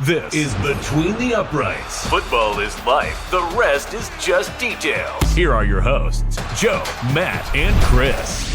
This is Between the Uprights. Football is life. The rest is just details. Here are your hosts, Joe, Matt, and Chris.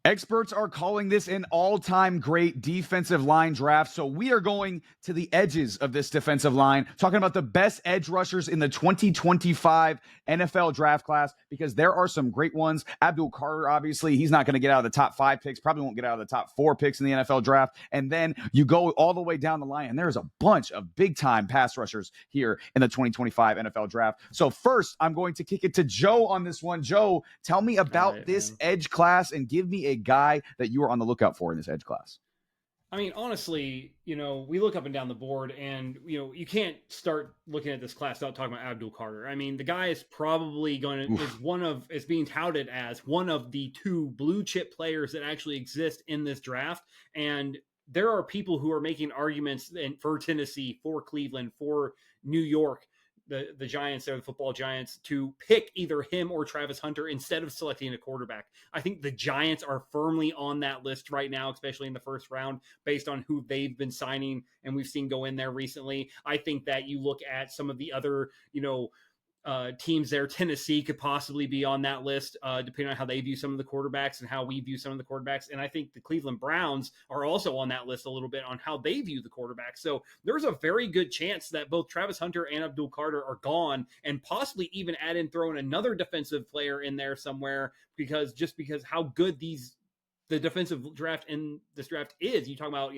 Experts are calling this an all-time great defensive line draft, so we are going to the edges of this defensive line, talking about the best edge rushers in the 2025 NFL draft class, because there are some great ones. Abdul Carter, obviously, he's not going to get out of the top 5 picks, probably won't get out of the top 4 picks in the NFL draft, and then you go all the way down the line, and there's a bunch of big-time pass rushers here in the 2025 NFL draft. So first, I'm going to kick it to Joe on this one. Joe, tell me about this edge class and give me a guy that you are on the lookout for in this edge class. I mean, honestly, we look up and down the board and, you can't start looking at this class without talking about Abdul Carter. I mean, the guy is probably is being touted as one of the 2 blue chip players that actually exist in this draft. And there are people who are making arguments for Tennessee, for Cleveland, for New York, the Giants, the football Giants, to pick either him or Travis Hunter instead of selecting a quarterback. I think the Giants are firmly on that list right now, especially in the first round, based on who they've been signing and we've seen go in there recently. I think that you look at some of the other, teams there. Tennessee could possibly be on that list, depending on how they view some of the quarterbacks and how we view some of the quarterbacks. And I think the Cleveland Browns are also on that list a little bit on how they view the quarterbacks. So there's a very good chance that both Travis Hunter and Abdul Carter are gone, and possibly even throw in another defensive player in there somewhere, because how good the defensive draft in this draft is. You talk about,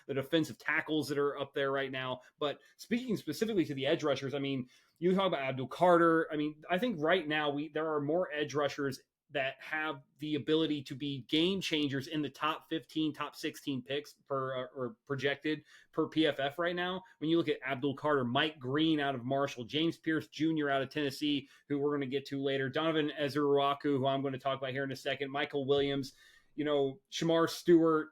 the defensive tackles that are up there right now. But speaking specifically to the edge rushers, I mean, you talk about Abdul Carter. I mean, I think right now there are more edge rushers that have the ability to be game changers in the top 15, top 16 picks or projected per PFF right now. When you look at Abdul Carter, Mike Green out of Marshall, James Pierce Jr. out of Tennessee, who we're going to get to later, Donovan Ezeiruaku, who I'm going to talk about here in a second, Michael Williams, Shamar Stewart,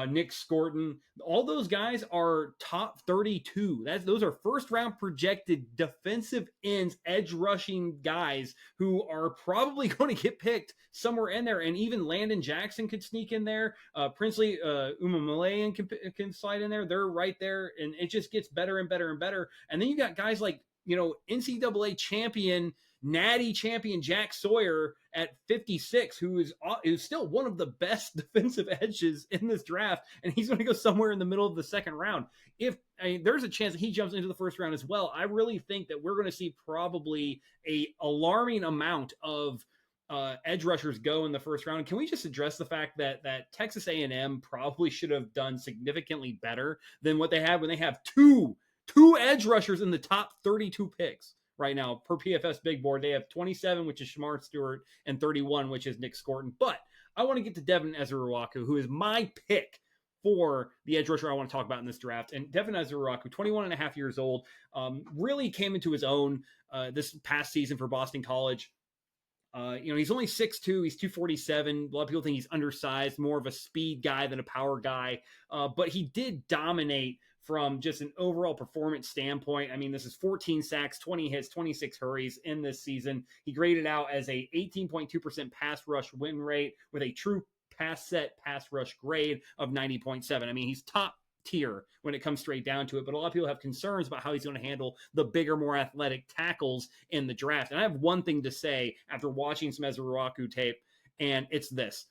Nick Scorton, all those guys are top 32. Those are first round projected defensive ends, edge rushing guys who are probably going to get picked somewhere in there. And even Landon Jackson could sneak in there. Princely Umamalayan can slide in there. They're right there. And it just gets better and better and better. And then you got guys like, NCAA champion, Natty champion Jack Sawyer at 56, who is still one of the best defensive edges in this draft, and he's going to go somewhere in the middle of the second round. There's a chance that he jumps into the first round as well. I really think that we're going to see probably a alarming amount of edge rushers go in the first round. And can we just address the fact that Texas A&M probably should have done significantly better than what they have when they have two edge rushers in the top 32 picks right now per PFS big board. They have 27, which is Shamar Stewart, and 31, which is Nick Scorton. But I want to get to Devin Ezeiruaku, who is my pick for the edge rusher I want to talk about in this draft. And Devin Ezeiruaku, 21 and a half years old, really came into his own this past season for Boston College. He's only 6'2", he's 247. A lot of people think he's undersized, more of a speed guy than a power guy. But he did dominate from just an overall performance standpoint. I mean, this is 14 sacks, 20 hits, 26 hurries in this season. He graded out as a 18.2% pass rush win rate with a true pass rush grade of 90.7. I mean, he's top tier when it comes straight down to it, but a lot of people have concerns about how he's going to handle the bigger, more athletic tackles in the draft. And I have one thing to say after watching some Ezeiruaku tape, and it's this.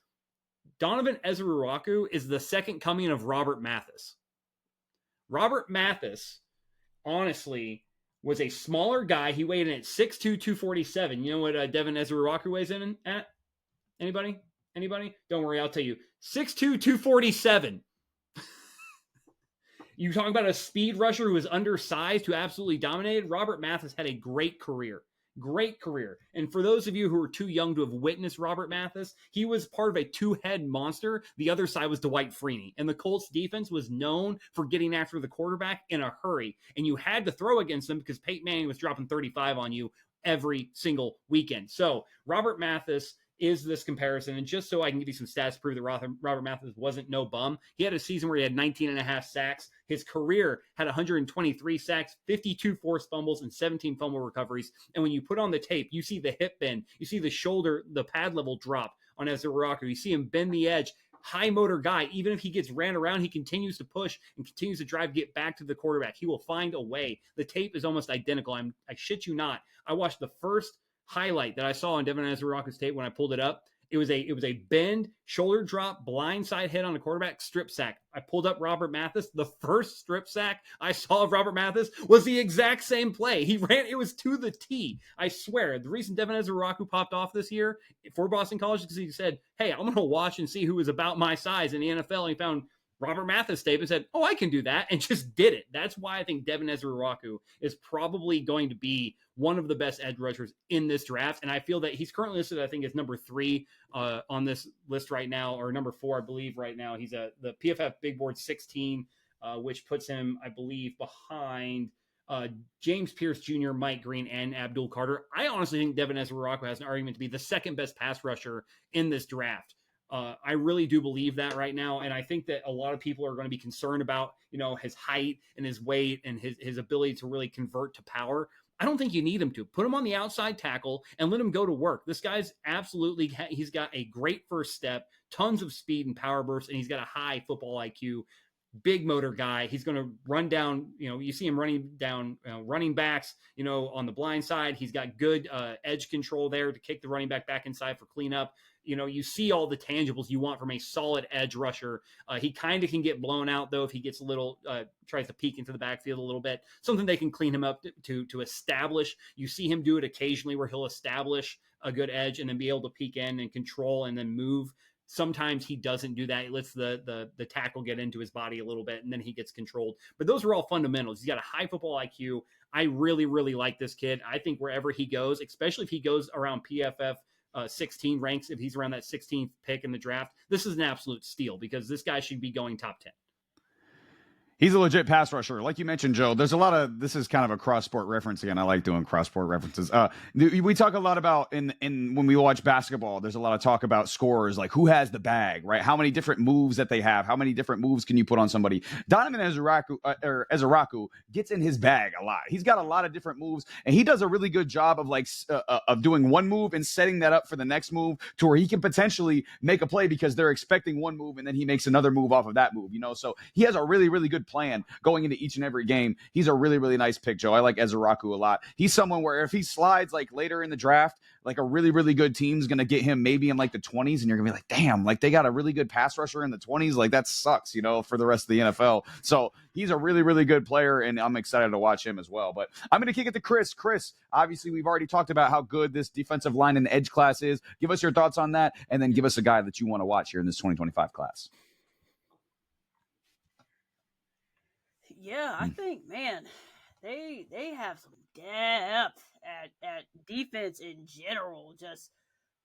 Donovan Ezeiruaku is the second coming of Robert Mathis. Robert Mathis, honestly, was a smaller guy. He weighed in at 6'2", 247. You know what Devin Ezeiruaku weighs in at? Anybody? Don't worry, I'll tell you. 6'2", 247. You talking about a speed rusher who was undersized, who absolutely dominated? Robert Mathis had a great career. And for those of you who are too young to have witnessed Robert Mathis, he was part of a 2-head monster. The other side was Dwight Freeney. And the Colts defense was known for getting after the quarterback in a hurry. And you had to throw against them because Peyton Manning was dropping 35 on you every single weekend. So Robert Mathis is this comparison. And just so I can give you some stats to prove that Robert Mathis wasn't no bum, he had a season where he had 19 and a half sacks. His career had 123 sacks, 52 forced fumbles, and 17 fumble recoveries. And when you put on the tape, you see the hip bend, you see the shoulder, the pad level drop on Ezeiruaku. You see him bend the edge, high motor guy. Even if he gets ran around, he continues to push and continues to drive, get back to the quarterback. He will find a way. The tape is almost identical. I shit you not. I watched the first highlight that I saw on Devin Ezeiruaku's tape when I pulled it up. It was a bend, shoulder drop, blindside hit on the quarterback, strip sack. I pulled up Robert Mathis. The first strip sack I saw of Robert Mathis was the exact same play. He ran, it was to the T. I swear, the reason Devin Ezeiruaku popped off this year for Boston College is because he said, hey, I'm going to watch and see who is about my size in the NFL. And he found Robert Mathis tape and said, oh, I can do that, and just did it. That's why I think Devin Ezeiruaku is probably going to be one of the best edge rushers in this draft. And I feel that he's currently listed, I think, as number 3 on this list right now, or number 4, I believe, right now. He's the PFF Big Board 16, which puts him, I believe, behind James Pierce Jr., Mike Green, and Abdul Carter. I honestly think Devin Ezeiruaku has an argument to be the second best pass rusher in this draft. I really do believe that right now. And I think that a lot of people are going to be concerned about, his height and his weight and his ability to really convert to power. I don't think you need him to. Put him on the outside tackle and let him go to work. This guy's absolutely, he's got a great first step, tons of speed and power bursts, and he's got a high football IQ. Big motor guy. He's going to run down, you see him running down running backs, on the blind side. He's got good edge control there to kick the running back inside for cleanup. You see all the tangibles you want from a solid edge rusher. He kind of can get blown out, though, if he gets a little, tries to peek into the backfield a little bit. Something they can clean him up to establish. You see him do it occasionally where he'll establish a good edge and then be able to peek in and control and then move. Sometimes he doesn't do that. He lets the tackle get into his body a little bit, and then he gets controlled. But those are all fundamentals. He's got a high football IQ. I really, really like this kid. I think wherever he goes, especially if he goes around PFF 16 ranks, if he's around that 16th pick in the draft, this is an absolute steal because this guy should be going top 10. He's a legit pass rusher. Like you mentioned, Joe, there's a lot of, this is kind of a cross-sport reference again. I like doing cross-sport references. We talk a lot about in when we watch basketball, there's a lot of talk about scorers, like who has the bag, right? How many different moves that they have, how many different moves can you put on somebody? Donovan Ezeiruaku gets in his bag a lot. He's got a lot of different moves, and he does a really good job of doing one move and setting that up for the next move to where he can potentially make a play because they're expecting one move and then he makes another move off of that move, So he has a really, really good plan going into each and every game. He's a really, really nice pick, Joe. I like Ezeiruaku a lot. He's someone where if he slides like later in the draft, like a really, really good team's going to get him maybe in like the 20s, and you're going to be like, damn, like they got a really good pass rusher in the 20s. Like that sucks, for the rest of the NFL. So he's a really, really good player, and I'm excited to watch him as well. But I'm going to kick it to Chris. Chris, obviously we've already talked about how good this defensive line and edge class is. Give us your thoughts on that, and then give us a guy that you want to watch here in this 2025 class. Yeah, I think, man, they have some depth at defense in general. Just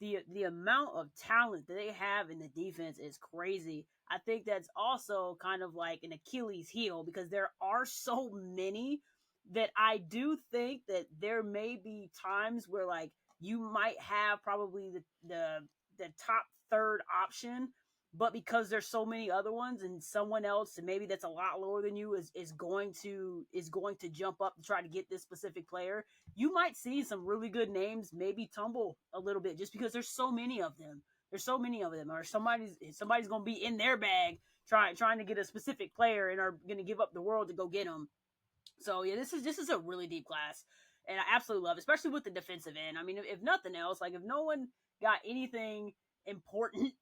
the amount of talent that they have in the defense is crazy. I think that's also kind of like an Achilles heel because there are so many that I do think that there may be times where like you might have probably the top third option, but because there's so many other ones and someone else and maybe that's a lot lower than you is going to jump up to try to get this specific player, you might see some really good names maybe tumble a little bit just because there's so many of them. Or somebody's going to be in their bag trying to get a specific player and are going to give up the world to go get them. So yeah, this is a really deep class, and I absolutely love it, especially with the defensive end. I mean, if nothing else, like if no one got anything important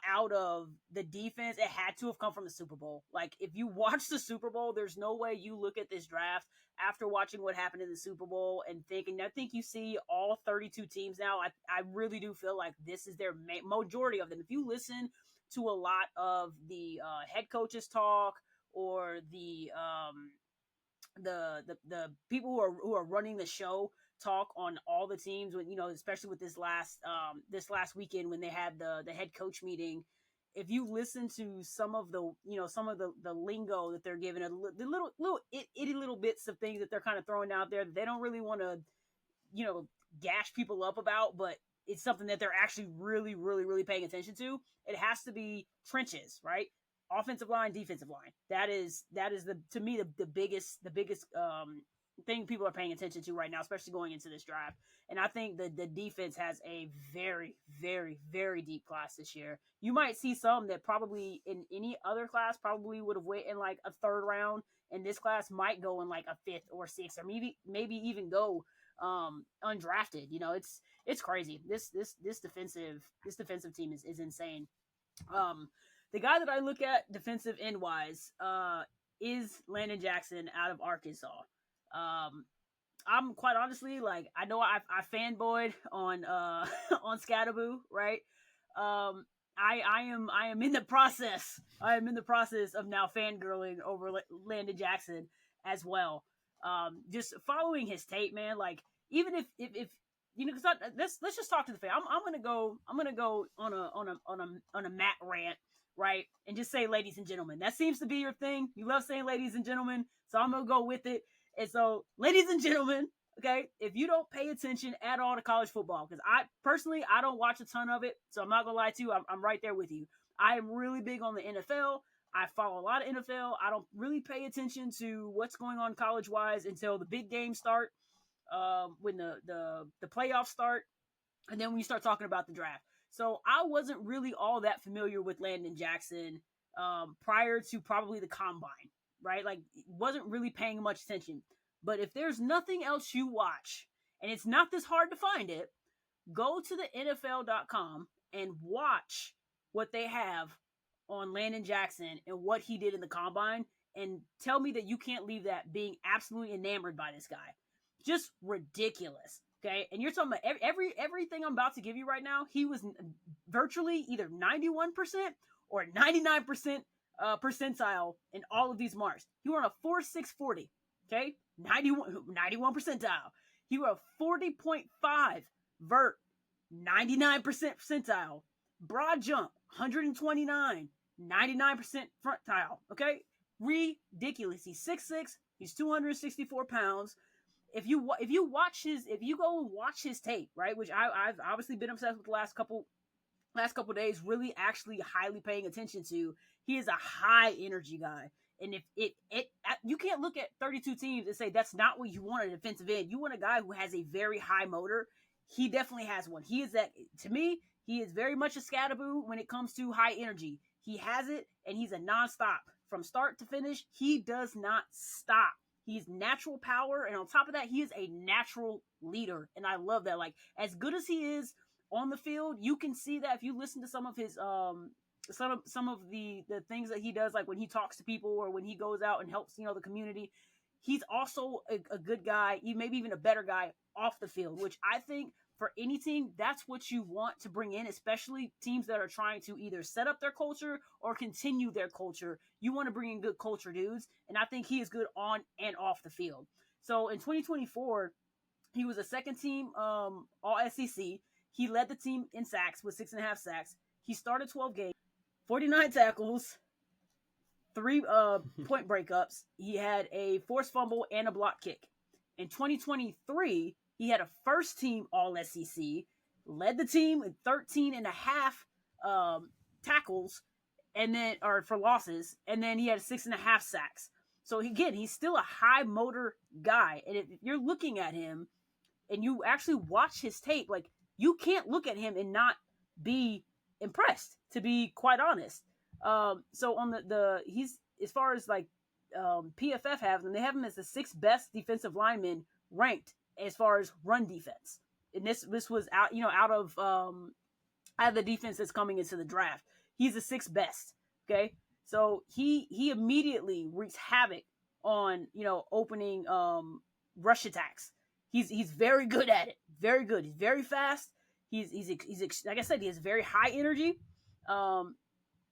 out of the defense, it had to have come from the Super Bowl. Like if you watch the Super Bowl, there's no way you look at this draft after watching what happened in the Super Bowl and thinking, I think you see all 32 teams now. I really do feel like this is their majority of them. If you listen to a lot of the head coaches talk or the people who are running the show talk on all the teams, when especially with this last weekend when they had the head coach meeting, if you listen to some of the lingo that they're giving, the little itty little bits of things that they're kind of throwing out there that they don't really want to gash people up about, but it's something that they're actually really, really, really paying attention to. It has to be trenches, right? Offensive line, defensive line. That is to me the biggest thing people are paying attention to right now, especially going into this draft. And I think the defense has a very, very, very deep class this year. You might see some that probably in any other class probably would have went in like a third round, and this class might go in like a fifth or sixth, or maybe even go undrafted. You know, it's crazy. This defensive team is insane. The guy that I look at defensive end wise is Landon Jackson out of Arkansas. I'm quite honestly, like, I know I fanboyed on on Scatterboo, right? I am in the process. I am in the process of now fangirling over Landon Jackson as well. Just following his tape, man. Like, even if you know, because let's just talk to the fan. I'm gonna go on a Matt rant, right? And just say, ladies and gentlemen. That seems to be your thing. You love saying ladies and gentlemen, so I'm gonna go with it. And so, ladies and gentlemen, okay, if you don't pay attention at all to college football, because I personally don't watch a ton of it, so I'm not gonna lie to you, I'm right there with you. I am really big on the NFL. I follow a lot of NFL. I don't really pay attention to what's going on college wise until the big games start, when the playoffs start, and then when you start talking about the draft. So I wasn't really all that familiar with Landon Jackson prior to probably the combine, right? Like, wasn't really paying much attention. But if there's nothing else you watch, and it's not this hard to find it, go to the NFL.com and watch what they have on Landon Jackson and what he did in the combine, and tell me that you can't leave that being absolutely enamored by this guy. Just ridiculous. Okay, and you're talking about everything I'm about to give you right now. He was virtually either 91% or 99% percentile in all of these marks. He were on a 4.640. Okay, 91 percentile. He were a 40.5 vert, 99% percentile. Broad jump, 129, 99% frontile. Okay, ridiculous. He's 6'6". He's 264 pounds. If you go and watch his tape, right, which I've obviously been obsessed with the last couple days, really actually highly paying attention to, he is a high energy guy. And if you can't look at 32 teams and say that's not what you want in a defensive end. You want a guy who has a very high motor. He definitely has one. He is that, to me, he is very much a Scatterboo when it comes to high energy. He has it, and he's a nonstop. From start to finish, he does not stop. He's natural power, and on top of that, he is a natural leader, and I love that. Like, as good as he is on the field, you can see that if you listen to some of his some of the things that he does, like when he talks to people or when he goes out and helps, you know, the community. He's also a good guy, maybe even a better guy off the field, which I think for any team, that's what you want to bring in, especially teams that are trying to either set up their culture or continue their culture. You want to bring in good culture dudes, and I think he is good on and off the field. So in 2024, he was a second team all SEC. He led the team in sacks with 6.5 sacks. He started 12 games, 49 tackles, 3 point breakups. He had a forced fumble and a block kick. In 2023, he had a first team all SEC, led the team with 13.5 tackles, and then, or for losses, and then he had 6.5 sacks. So again, he's still a high motor guy. And if you're looking at him and you actually watch his tape, like, you can't look at him and not be impressed, to be quite honest. So on he's, as far as like PFF have them, they have him as the 6th best defensive lineman ranked as far as run defense. And this was out of the defense that's coming into the draft. He's the 6th best. Okay. So he immediately wreaks havoc on, opening rush attacks. He's very good at it. Very good. He's very fast. He's like I said, he has very high energy.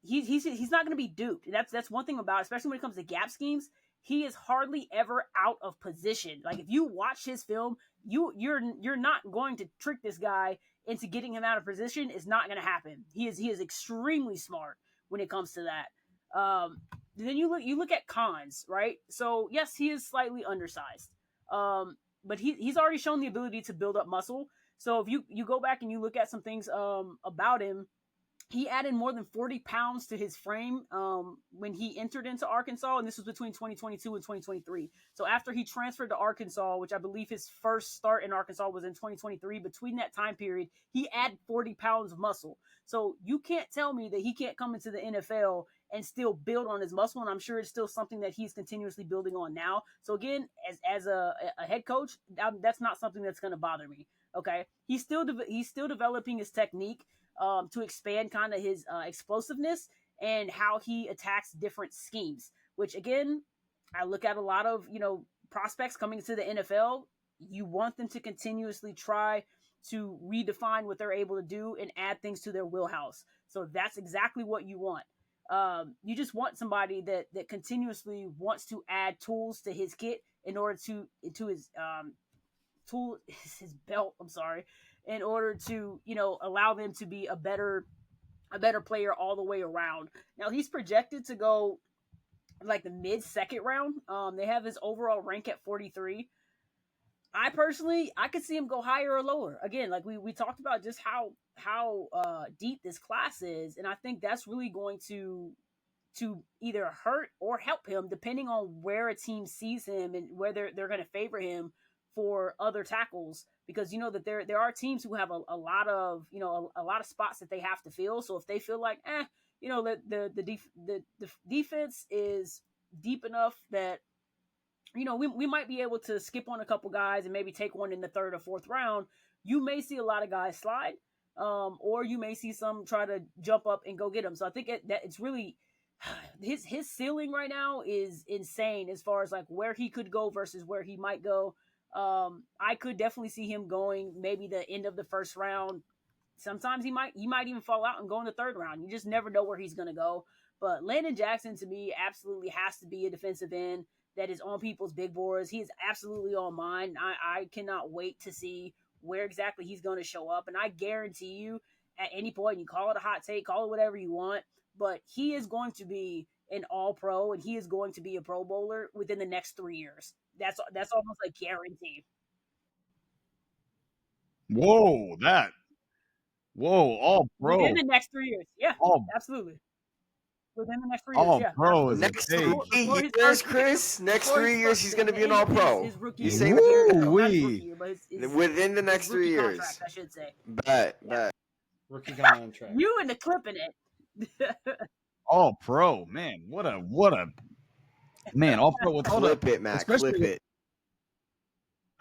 He's not going to be duped. That's one thing about it, especially when it comes to gap schemes. He is hardly ever out of position. Like, if you watch his film, you're not going to trick this guy into getting him out of position. It's not going to happen. He is extremely smart when it comes to that. Then you look at cons, right? So yes, he is slightly undersized. But he's already shown the ability to build up muscle. So if you go back and you look at some things about him, he added more than 40 pounds to his frame when he entered into Arkansas, and this was between 2022 and 2023. So after he transferred to Arkansas, which I believe his first start in Arkansas was in 2023, between that time period, he added 40 pounds of muscle. So you can't tell me that he can't come into the NFL and still build on his muscle, and I'm sure it's still something that he's continuously building on now. So again, as a head coach, that's not something that's going to bother me. Okay, he's still developing his technique to expand kind of his explosiveness and how he attacks different schemes, which again, I look at a lot of, prospects coming to the NFL. You want them to continuously try to redefine what they're able to do and add things to their wheelhouse. So that's exactly what you want. You just want somebody that continuously wants to add tools to his kit in order to his his belt. I'm sorry. In order to, allow them to be a better player all the way around. Now he's projected to go like the mid-second round. They have his overall rank at 43. I could see him go higher or lower. Again, like we talked about just how deep this class is, and I think that's really going to either hurt or help him depending on where a team sees him and where they're going to favor him for other tackles, because that there are teams who have a lot of a lot of spots that they have to fill. So if they feel like the defense is deep enough that we might be able to skip on a couple guys and maybe take one in the third or fourth round, you may see a lot of guys slide, or you may see some try to jump up and go get them. So I think that it's really his ceiling right now is insane as far as like where he could go versus where he might go. I could definitely see him going maybe the end of the first round. Sometimes he might even fall out and go in the third round. You just never know where he's going to go. But Landon Jackson, to me, absolutely has to be a defensive end that is on people's big boards. He is absolutely on mine. I cannot wait to see where exactly he's going to show up. And I guarantee you, at any point, you call it a hot take, call it whatever you want, but he is going to be an all-pro, and he is going to be a Pro Bowler within the next 3 years. That's almost a guarantee. Whoa, all pro. Within the next 3 years. Yeah, absolutely. Within the next 3 years, all yeah. pro is next a 3 years, Chris. Next 3 years, he's going to be an all pro. He's saying within the next 3 years. Contract, I should say. Bet. Rookie contract. You and the clipping it. all pro, man. What a man, all pro with all clip it, Matt. Clip it.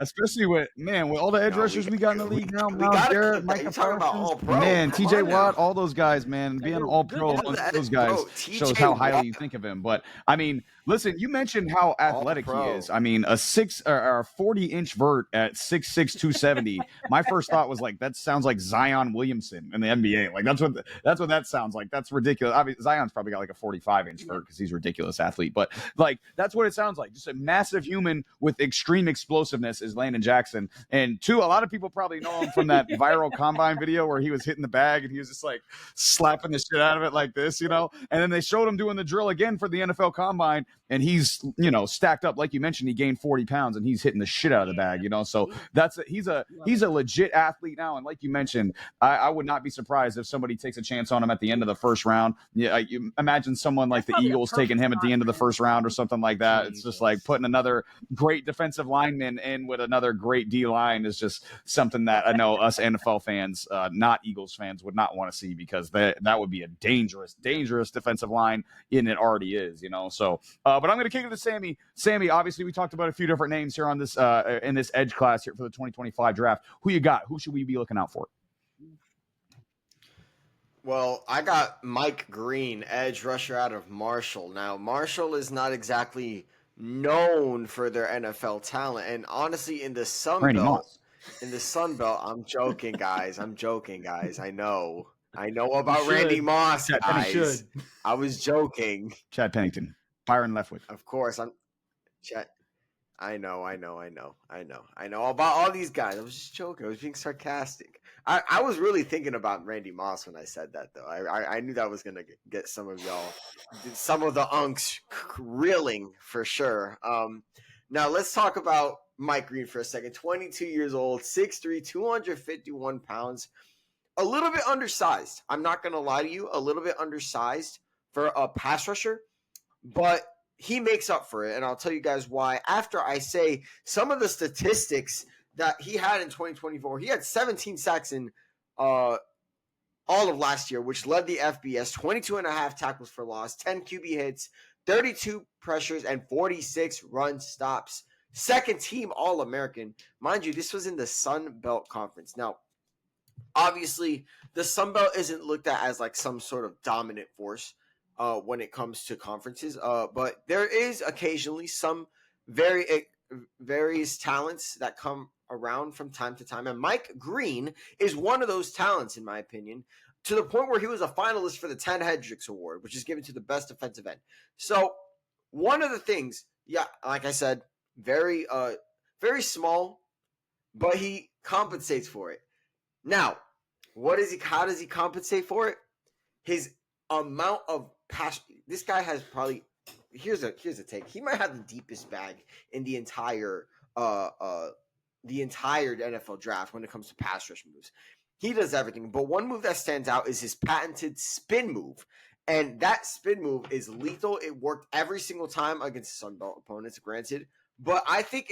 Especially with all the edge rushers we got in the league now. Garrett, Micah Parsons, man, TJ Watt, all those guys, man. Being all pro amongst those guys shows how highly you think of him. But I mean, listen, you mentioned how athletic he is. I mean, a 40-inch vert at 6'6", 270. My first thought was like, that sounds like Zion Williamson in the NBA. Like that's what that sounds like. That's ridiculous. I mean, Zion's probably got like a 45-inch vert because he's a ridiculous athlete. But like that's what it sounds like. Just a massive human with extreme explosiveness is Landon Jackson. And two, a lot of people probably know him from that viral combine video where he was hitting the bag and he was just like slapping the shit out of it like this, And then they showed him doing the drill again for the NFL combine, and he's, stacked up. Like you mentioned, he gained 40 pounds and he's hitting the shit out of the bag, So he's a legit athlete now. And like you mentioned, I would not be surprised if somebody takes a chance on him at the end of the first round. Yeah, you imagine someone like the Eagles taking him at the end of the first round or something like that. It's just like putting another great defensive lineman in with another great D-line is just something that I know us NFL fans, not Eagles fans, would not want to see, because that would be a dangerous defensive line, and it already is, So, but I'm going to kick it to Sammy. Sammy, obviously, we talked about a few different names here on this in this edge class here for the 2025 draft. Who you got? Who should we be looking out for? Well, I got Mike Green, edge rusher out of Marshall. Now, Marshall is not exactly known for their NFL talent, and honestly, in the Sun Belt, I'm joking, guys. I know about Randy Moss, guys. I was joking. Chad Pennington, Byron Leftwich. Of course, I know about all these guys. I was just joking. I was being sarcastic. I was really thinking about Randy Moss when I said that, though. I knew that was going to get some of y'all, some of the unks reeling for sure. Now let's talk about Mike Green for a second. 22 years old, 6'3", 251 pounds. a little bit undersized. I'm not going to lie to you, a little bit undersized for a pass rusher, but he makes up for it, and I'll tell you guys why after I say some of the statistics that he had in 2024. He had 17 sacks in all of last year, which led the FBS, 22.5 tackles for loss, 10 QB hits, 32 pressures, and 46 run stops. Second team All-American. Mind you, this was in the Sun Belt Conference. Now, obviously, the Sun Belt isn't looked at as like some sort of dominant force when it comes to conferences, but there is occasionally some various talents that come around from time to time, and Mike Green is one of those talents, in my opinion, to the point where he was a finalist for the Ted Hendricks Award, which is given to the best defensive end. So one of the things, yeah, like I said, very small, but he compensates for it. Now, how does he compensate for it? His amount of pass. This guy has probably, here's a take. He might have the deepest bag in the entire NFL draft when it comes to pass rush moves. He does everything, but one move that stands out is his patented spin move. And that spin move is lethal. It worked every single time against Sun Belt opponents, granted. But I think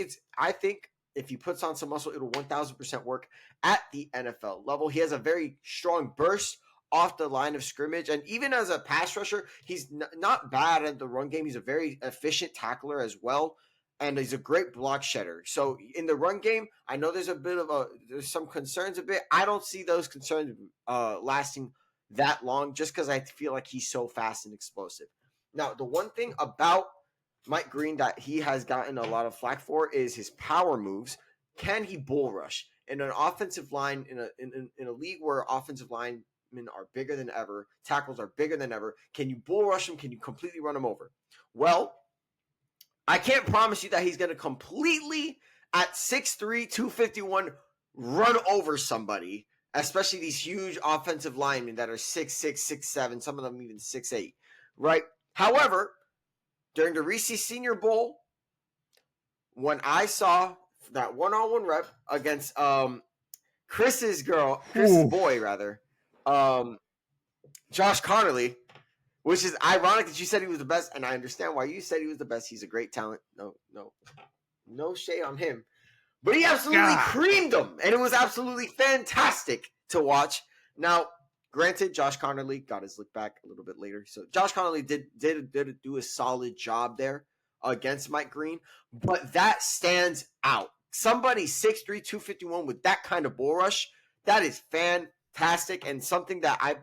if he puts on some muscle, it'll 1,000% work at the NFL level. He has a very strong burst off the line of scrimmage. And even as a pass rusher, he's not bad at the run game. He's a very efficient tackler as well. And he's a great block shedder. So in the run game, I know there's some concerns a bit. I don't see those concerns lasting that long just because I feel like he's so fast and explosive. Now, the one thing about Mike Green that he has gotten a lot of flack for is his power moves. Can he bull rush? In an offensive line, in a league where offensive linemen are bigger than ever, tackles are bigger than ever, can you bull rush them? Can you completely run them over? Well, I can't promise you that he's going to completely, at 6'3", 251, run over somebody, especially these huge offensive linemen that are 6'6", 6'7", some of them even 6'8", right? However, during the Reese Senior Bowl, when I saw that one-on-one rep against Chris's boy, Josh Connerly, which is ironic that you said he was the best, and I understand why you said he was the best. He's a great talent. No shade on him. But he absolutely creamed him, and it was absolutely fantastic to watch. Now, granted, Josh Connerly got his lick back a little bit later. So Josh Connerly did do a solid job there against Mike Green, but that stands out. Somebody 6'3", 251 with that kind of bull rush, that is fantastic, and something that I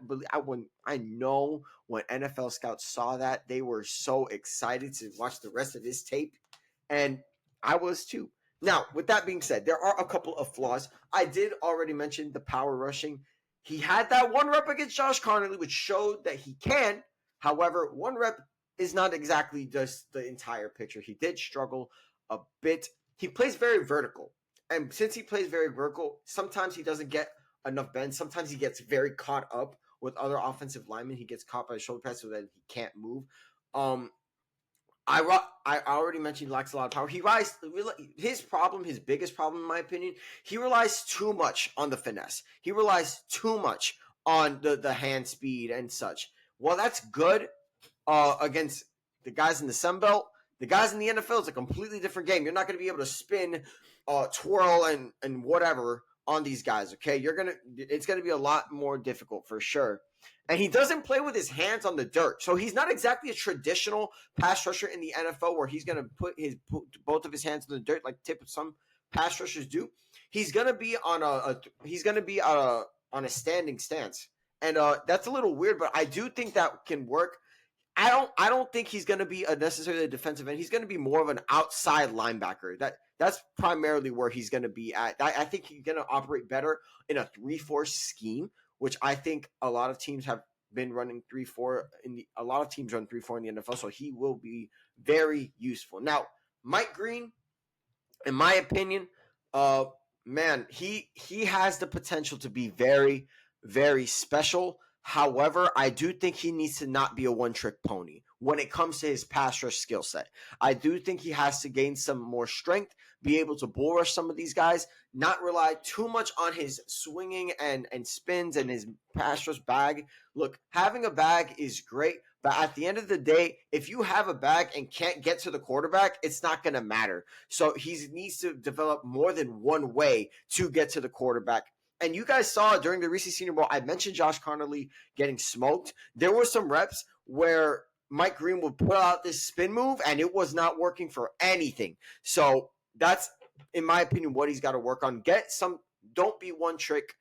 know when NFL scouts saw that, they were so excited to watch the rest of his tape, and I was too. Now, with that being said, there are a couple of flaws. I did already mention the power rushing. He had that one rep against Josh Connerly, which showed that he can. However, one rep is not exactly just the entire picture. He did struggle a bit. He plays very vertical. And since he plays very vertical, sometimes he doesn't get enough bend. Sometimes he gets very caught up with other offensive linemen. He gets caught by the shoulder pads so that he can't move. I already mentioned he lacks a lot of power. His biggest problem, in my opinion, he relies too much on the finesse. He relies too much on the hand speed and such. While that's good against the guys in the Sun Belt, the guys in the NFL is a completely different game. You're not going to be able to spin, twirl, and whatever on these guys, okay? It's going to be a lot more difficult for sure. And he doesn't play with his hands on the dirt. So he's not exactly a traditional pass rusher in the NFL where he's going to put both of his hands in the dirt like some pass rushers do. He's going to be on a standing stance. And that's a little weird, but I do think that can work. I don't think he's going to be necessarily a defensive end. He's going to be more of an outside linebacker. That's primarily where he's going to be at. I think he's going to operate better in a 3-4 scheme, which I think a lot of teams have been running 3-4 a lot of teams run 3-4 in the NFL, so he will be very useful. Now, Mike Green, in my opinion, he has the potential to be very, very special. However, I do think he needs to not be a one-trick pony. when it comes to his pass rush skill set. I do think he has to gain some more strength, be able to bull rush some of these guys, not rely too much on his swinging and spins and his pass rush bag. Look, having a bag is great, but at the end of the day, if you have a bag and can't get to the quarterback, it's not going to matter. So he needs to develop more than one way to get to the quarterback. And you guys saw during the Reese Senior Bowl, I mentioned Josh Connolly getting smoked. There were some reps where Mike Green would put out this spin move, and it was not working for anything. So that's, in my opinion, what he's got to work on. Don't be one trick.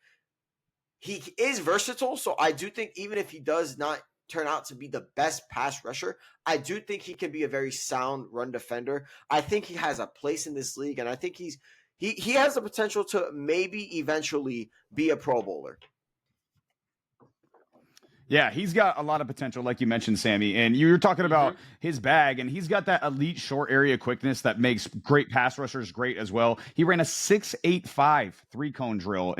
He is versatile, so I do think even if he does not turn out to be the best pass rusher, I do think he can be a very sound run defender. I think he has a place in this league, and I think he has the potential to maybe eventually be a Pro Bowler. Yeah, he's got a lot of potential, like you mentioned, Sammy. And you were talking about his bag, and he's got that elite short area quickness that makes great pass rushers great as well. He ran a 6.85 3-cone drill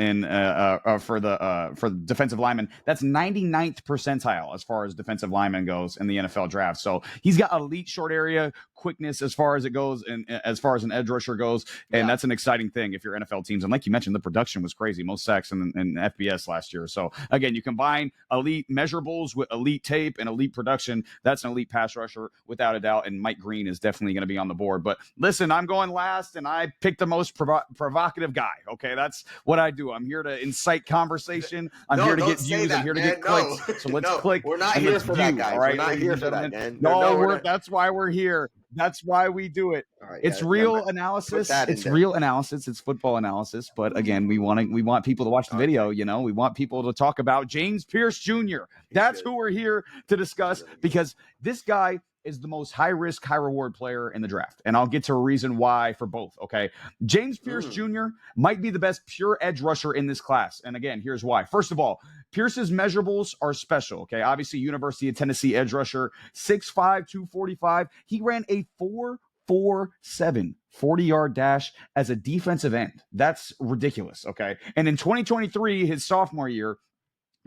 for the defensive lineman. That's 99th percentile as far as defensive lineman goes in the NFL draft. So he's got elite short area quickness as far as it goes, and as far as an edge rusher goes, and that's an exciting thing if you're NFL teams. And like you mentioned, the production was crazy, most sacks in FBS last year. So again, you combine elite measurables with elite tape and elite production. That's an elite pass rusher without a doubt, and Mike Green is definitely going to be on the board. But listen, I'm going last, and I picked the most provocative guy. Okay, that's what I do. I'm here to incite conversation. I'm here to get views. I'm here to get clicks. So let's click. We're not here for that, guys. All right, we're not here for that, man. That's why we're here. That's why we do it. Right, it's real analysis. It's real analysis. It's football analysis. But again, we want people to watch the video. You know, we want people to talk about James Pierce Jr. That's who we're here to discuss, because this guy is the most high risk, high reward player in the draft. And I'll get to a reason why for both. Okay. James Pierce Jr. might be the best pure edge rusher in this class. And again, here's why. First of all, Pierce's measurables are special. Okay. Obviously, University of Tennessee edge rusher, 6'5", 245. He ran a 4.47 40-yard dash as a defensive end. That's ridiculous. Okay. And in 2023, his sophomore year,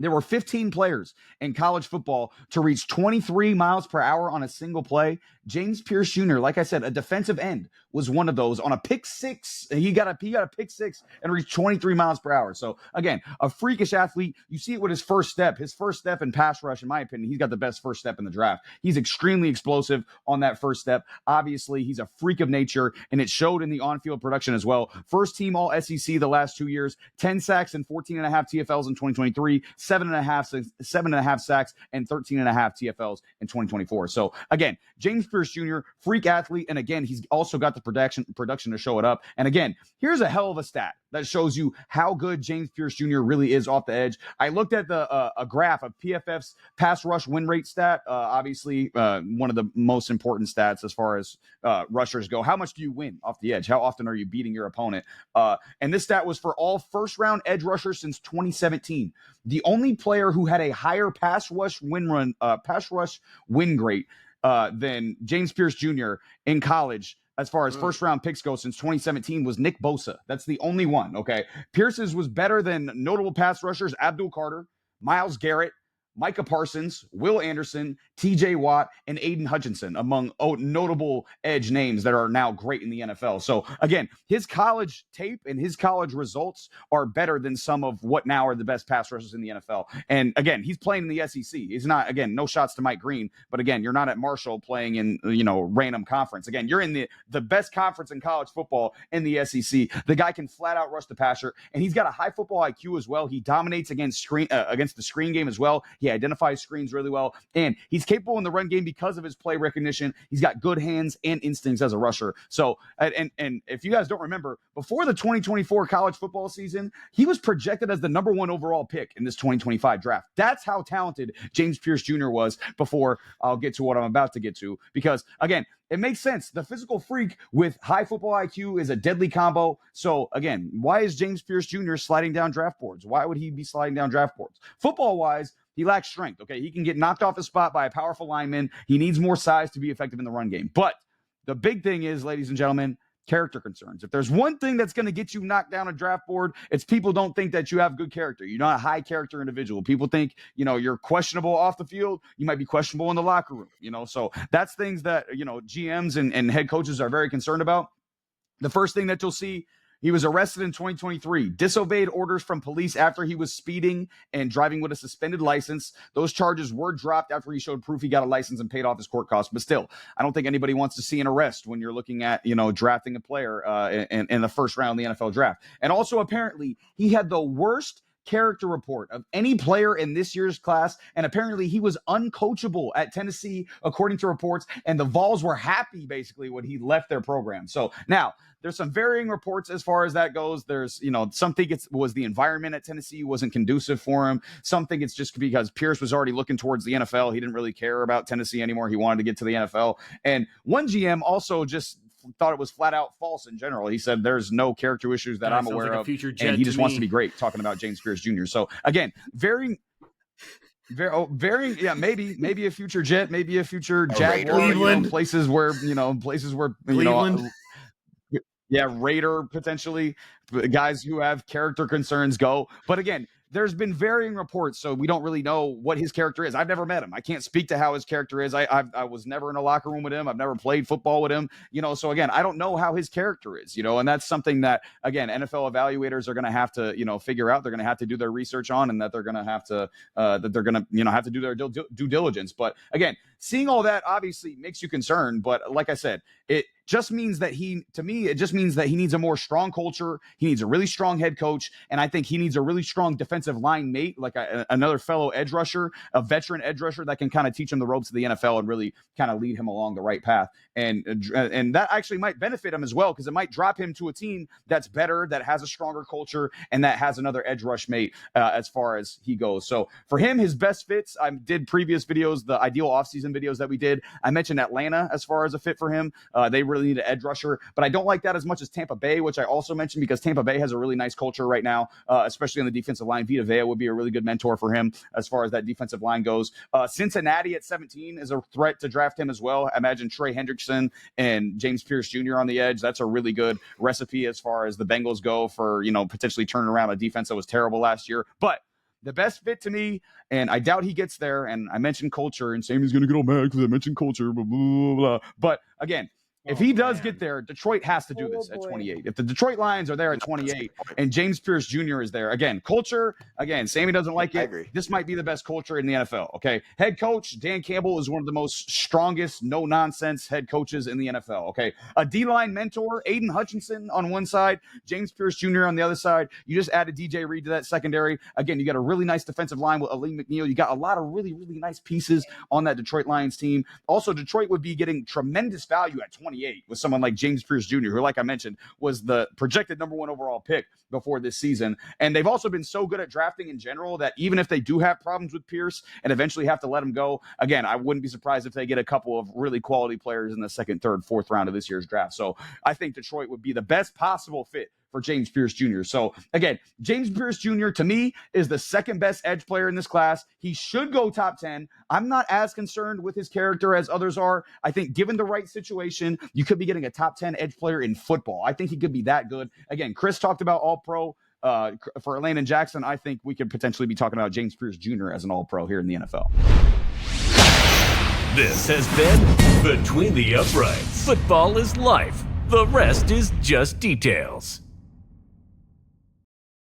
there were 15 players in college football to reach 23 miles per hour on a single play. James Pierce Jr., like I said, a defensive end, was one of those on a pick six. He got a pick six and reached 23 miles per hour. So again, a freakish athlete. You see it with his first step in pass rush. In my opinion, he's got the best first step in the draft. He's extremely explosive on that first step. Obviously, he's a freak of nature, and it showed in the on-field production as well. First team all SEC the last 2 years, 10 sacks and 14.5 TFLs in 2023, 7.5 sacks and 13.5 TFLs in 2024. So again, James Pierce Jr., freak athlete. And again, he's also got the production to show it up. And again, here's a hell of a stat that shows you how good James Pierce Jr. really is off the edge. I looked at a graph of PFF's pass rush win rate stat. Obviously, one of the most important stats as far as rushers go. How much do you win off the edge? How often are you beating your opponent? And this stat was for all first-round edge rushers since 2017. The only player who had a higher pass rush win rate than James Pierce Jr. in college, as far as first-round picks go, since 2017, was Nick Bosa. That's the only one, okay? Pierce's was better than notable pass rushers Abdul Carter, Myles Garrett, Micah Parsons, Will Anderson, TJ Watt, and Aiden Hutchinson, among notable edge names that are now great in the NFL. So again, his college tape and his college results are better than some of what now are the best pass rushers in the NFL. And again, he's playing in the SEC. He's not, again, no shots to Mike Green, but again, you're not at Marshall playing in, random conference. Again, you're in the best conference in college football in the SEC. The guy can flat out rush the passer, and he's got a high football IQ as well. He dominates against the screen game as well. He identifies screens really well, and he's capable in the run game because of his play recognition. He's got good hands and instincts as a rusher. So, and if you guys don't remember, before the 2024 college football season, he was projected as the number 1 overall pick in this 2025 draft. That's how talented James Pierce Jr. was before I'll get to what I'm about to get to, because again, it makes sense. The physical freak with high football IQ is a deadly combo. So again, why is James Pierce Jr. sliding down draft boards? Why would he be sliding down draft boards? Football-wise, he lacks strength. Okay, he can get knocked off his spot by a powerful lineman. He needs more size to be effective in the run game. But the big thing is, ladies and gentlemen, character concerns. If there's one thing that's going to get you knocked down a draft board, it's people don't think that you have good character. You're not a high character individual. People think, you're questionable off the field. You might be questionable in the locker room, so that's things that, GMs and head coaches are very concerned about. The first thing that you'll see, he was arrested in 2023, disobeyed orders from police after he was speeding and driving with a suspended license. Those charges were dropped after he showed proof he got a license and paid off his court costs. But still, I don't think anybody wants to see an arrest when you're looking at, drafting a player in the first round of the NFL draft. And also, apparently, he had the worst character report of any player in this year's class, and apparently he was uncoachable at Tennessee, according to reports, and the Vols were happy basically when he left their program. So now there's some varying reports as far as that goes. There's, some think it was the environment at Tennessee wasn't conducive for him. Some think it's just because Pierce was already looking towards the NFL. He didn't really care about Tennessee anymore. He wanted to get to the NFL. And one GM also just thought it was flat out false in general. He said there's no character issues that I'm aware of, and he just wants to be great, talking about James Pierce Jr. So again, very, yeah, maybe a future Jet, maybe a future Jaguar, places where Cleveland. Raider, potentially, guys who have character concerns go. But again, there's been varying reports, so we don't really know what his character is. I've never met him. I can't speak to how his character is. I was never in a locker room with him. I've never played football with him, so again, I don't know how his character is, and that's something that, again, NFL evaluators are going to have to, figure out. They're going to have to do their research on, and that they're going to have to, have to do their due diligence. But again, seeing all that obviously makes you concerned. But like I said, it just means that he needs a more strong culture. He needs a really strong head coach. And I think he needs a really strong defensive line mate, like another fellow edge rusher, a veteran edge rusher that can kind of teach him the ropes of the NFL and really kind of lead him along the right path. And that actually might benefit him as well, because it might drop him to a team that's better, that has a stronger culture, and that has another edge rush mate as far as he goes. So for him, his best fits, I did previous videos, the ideal offseason videos that we did. I mentioned Atlanta as far as a fit for him. They really need an edge rusher, but I don't like that as much as Tampa Bay, which I also mentioned, because Tampa Bay has a really nice culture right now, especially on the defensive line. Vita Vea would be a really good mentor for him as far as that defensive line goes. Cincinnati at 17 is a threat to draft him as well. Imagine Trey Hendrickson and James Pierce Jr. on the edge. That's a really good recipe as far as the Bengals go for, potentially turning around a defense that was terrible last year. But the best fit to me, and I doubt he gets there, and I mentioned culture, and Sammy's going to get all mad because I mentioned culture, blah, blah, blah. But again, if he does get there, Detroit has to do this at 28. If the Detroit Lions are there at 28 and James Pierce Jr. is there, again, culture, Sammy doesn't like it. I agree. This might be the best culture in the NFL, okay? Head coach, Dan Campbell, is one of the most strongest, no-nonsense head coaches in the NFL, okay? A D-line mentor, Aiden Hutchinson on one side, James Pierce Jr. on the other side. You just added DJ Reed to that secondary. Again, you got a really nice defensive line with Ali McNeil. You got a lot of really, really nice pieces on that Detroit Lions team. Also, Detroit would be getting tremendous value at 28 with someone like James Pierce Jr., who, like I mentioned, was the projected number 1 overall pick before this season. And they've also been so good at drafting in general that even if they do have problems with Pierce and eventually have to let him go, again, I wouldn't be surprised if they get a couple of really quality players in the 2nd, 3rd, 4th round of this year's draft. So I think Detroit would be the best possible fit for James Pierce Jr. So again, James Pierce Jr. to me is the 2nd best edge player in this class. He should go top 10. I'm not as concerned with his character as others are. I think given the right situation, you could be getting a top 10 edge player in football. I think he could be that good. Again, Chris talked about All-Pro. For Landon Jackson, I think we could potentially be talking about James Pierce Jr. as an All-Pro here in the NFL. This has been Between the Uprights. Football is life. The rest is just details.